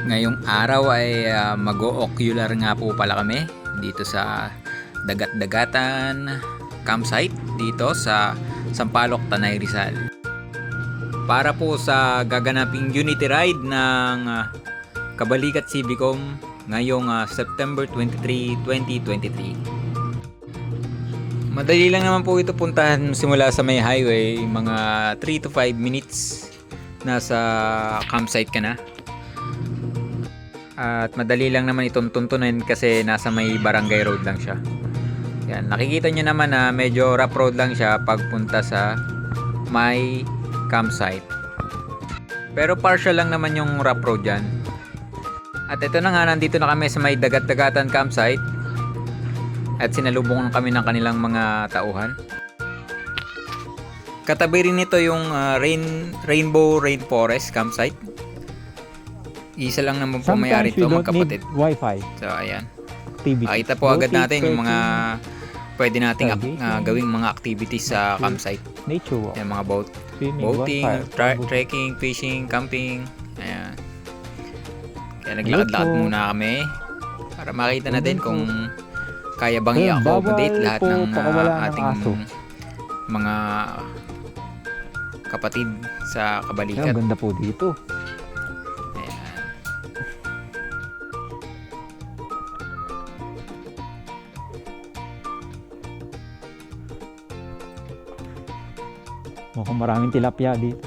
Ngayong araw ay mag-o-ocular nga po pala kami dito sa dagat-dagatan campsite dito sa Sampaloc, Tanay Rizal. Para po sa gaganaping unity ride ng Kabalikat Civicom ngayong September 23, 2023. Madali lang naman po ito puntahan simula sa may highway, mga 3 to 5 minutes nasa campsite ka na. At madali lang naman itong tuntunin kasi nasa may barangay road lang siya. Yan, nakikita nyo naman na medyo rough road lang siya pagpunta sa may campsite. Pero partial lang naman yung rough road dyan. At ito na nga, nandito na kami sa may dagat-dagatan campsite. At sinalubong kami ng kanilang mga tauhan. Katabi rin nito yung Rainbow Rainforest campsite. Isa lang naman po may-ari ito, magkapatid. Wi-Fi. So, ayan. Activity. Makita po agad natin yung mga pwede nating gawing mga activities sa campsite. Nature walk. Yung mga Swimming, boating, bonfire, trekking, fishing, camping. Ayan. Kaya naglakad-lakad muna kami para makita natin kung kaya bang i-accommodate lahat ng ating mga kapatid sa Kabalikat. Ang ganda po dito. Mukhang maraming tilapia dito.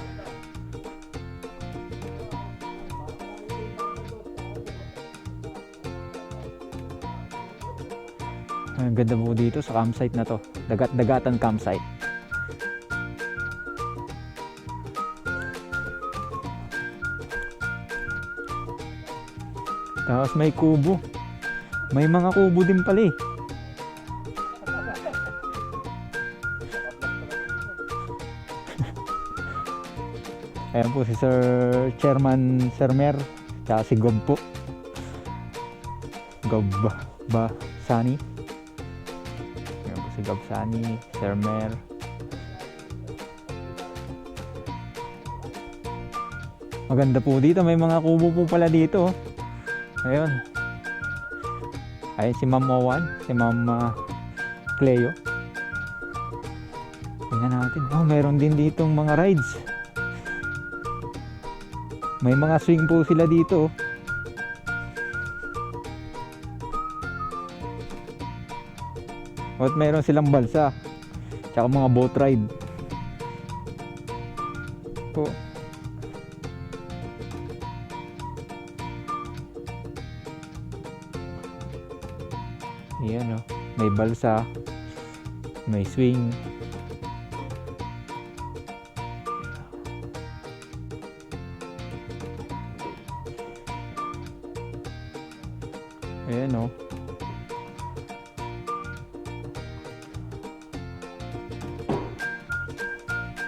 Ang ganda po dito sa campsite na to. Dagat-dagatan campsite. Tapos may kubo. May mga kubo din pala eh. Ayan po si Sir Chairman Sermer, tsaka si Gob po. Gob ba Sani. Ayan po si Gob Sani, Sermer. Maganda po dito, may mga kubo po pala dito. Ayun. Ayun si Ma'am Owan, si Ma'am Cleo. Tingnan natin. Oh, meron din ditong mga rides. May mga swing po sila dito. At meron silang balsa. Tsaka mga boat ride. Po. Ayan o. May balsa. May swing. Ayan o.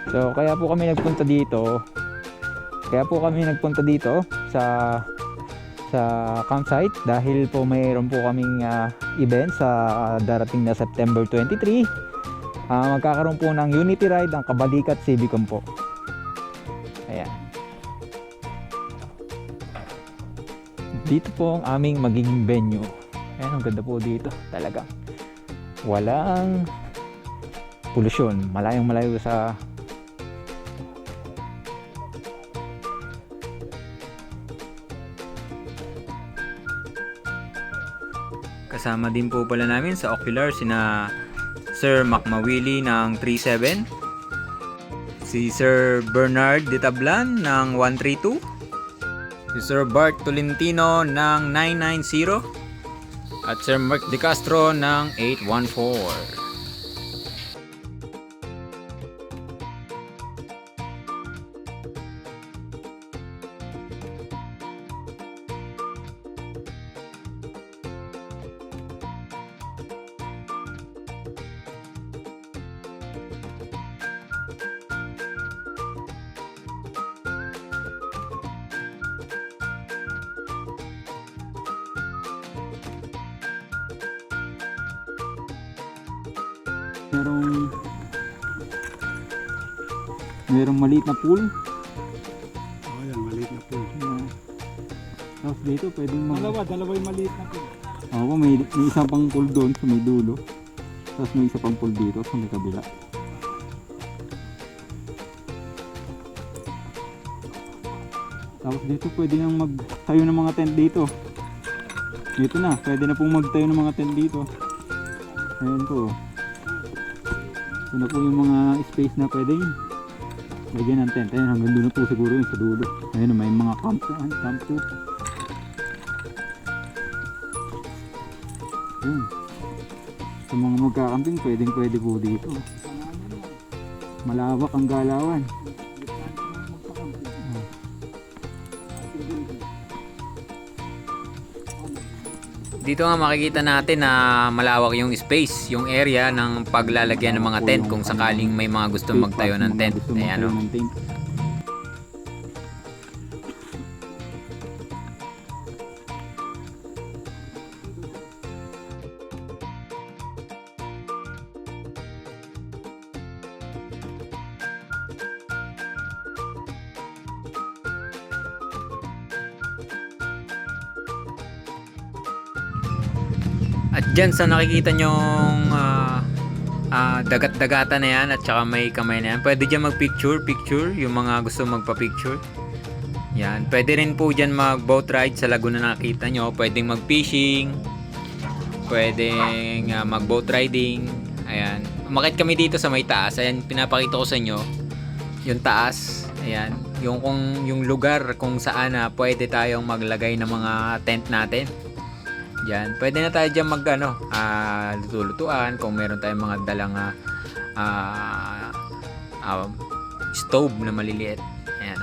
So kaya po kami nagpunta dito. sa campsite dahil po mayroon po kaming event sa darating na September 23. Magkakaroon po ng unity ride ang Kabalikat Civicom po. Ayan. Dito po ang aming magiging venue. Ayan, ang ganda po dito. Talagang walang polusyon. Malayong malayo sa Kasama din po pala namin sa ocular sina Sir Macmawili ng 37, si Sir Bernard de Tablan ng 132, si Sir Bart Tolentino ng 990, at Sir Mark De Castro ng 814. merong maliit na pool. Oh, yan, maliit na pool. Tapos dito pwedeng Dalawa yung maliit na pool. Oo, may isa pang pool doon sa may dulo. Tapos may isa pang pool dito sa may kabila. Tapos dito pwede nang magtayo ng mga tent dito. Dito na, pwede na pong magtayo ng mga tent dito. Ayan po. Ito na po yung mga space na pwedeng lagyan ng tent. Ayan, hanggang doon na po siguro yung sa dulo. Ayan, may mga camp po. Camp po. Ayan. Sa mga magkakamping, pwede po dito. Malawak ang galawan. Dito nga makikita natin na malawak yung space, yung area ng paglalagyan ng mga tent kung sakaling may mga gusto magtayo ng tent. Ayan o. At dyan sa nakikita nyong dagat-dagatan na yan at saka may kamay na yan, pwede dyan mag-picture, yung mga gusto magpa-picture. Yan, pwede rin po dyan mag-boat ride sa Laguna na nakita nyo, pwedeng mag-fishing, pwedeng mag-boat riding. Ayan, umakit kami dito sa may taas. Ayan, pinapakita ko sa inyo yung taas. Ayan, yung lugar kung saan pwede tayong maglagay ng mga tent natin. Yan, pwede na tayo diyan luto-lutuan kung meron tayong mga dalang stove na maliliit. Ayan.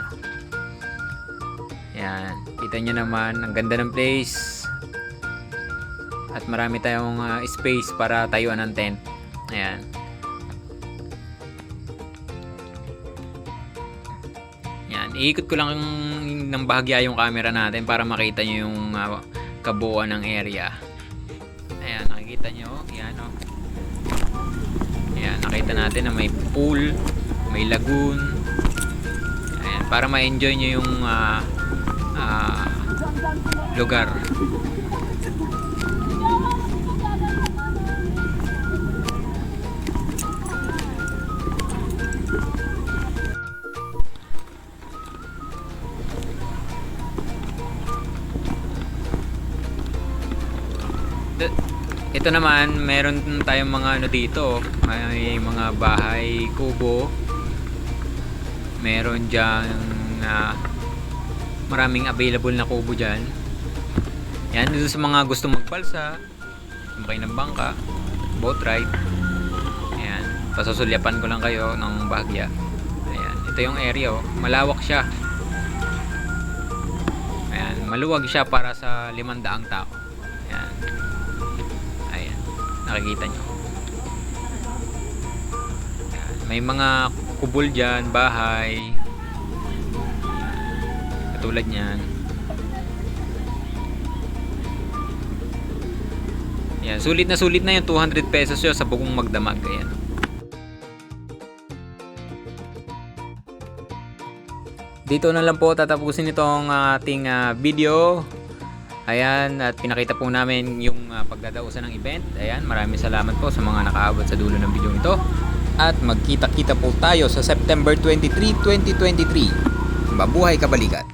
Yan, kita nyo naman ang ganda ng place. At marami tayong space para tayuan ng tent. Ayan. Yan, iikot ko lang ng bahagya yung camera natin para makita nyo yung kabuuan ng area. Ayan, nakikita nyo. Ayan, oh. Ayan, nakita natin na may pool, may lagoon. Ayan, para ma-enjoy nyo yung lugar. Ito naman, meron tayong mga dito, may mga bahay kubo. Meron diyan maraming available na kubo diyan. Yan, dito sa mga gusto magbalsa, sumakay ng bangka, boat ride. Ayan, pasusulyapan ko lang kayo ng bahagya. Ayan, ito yung area, oh. Malawak siya. Ayan, maluwag siya para sa 500 tao. Ayan. Ayan, nakikita nyo. Ayan, may mga kubol dyan, bahay. Ayan, katulad nyan. Ayan, sulit na yung 200 pesos yun sa bugong magdamag. Ayan. Dito na lang po tatapusin itong ating video. Ayan, at pinakita po namin yung pagdadausan ng event. Ayan, maraming salamat po sa mga nakaabot sa dulo ng video ito. At magkita-kita po tayo sa September 23, 2023. Mabuhay Kabalikat!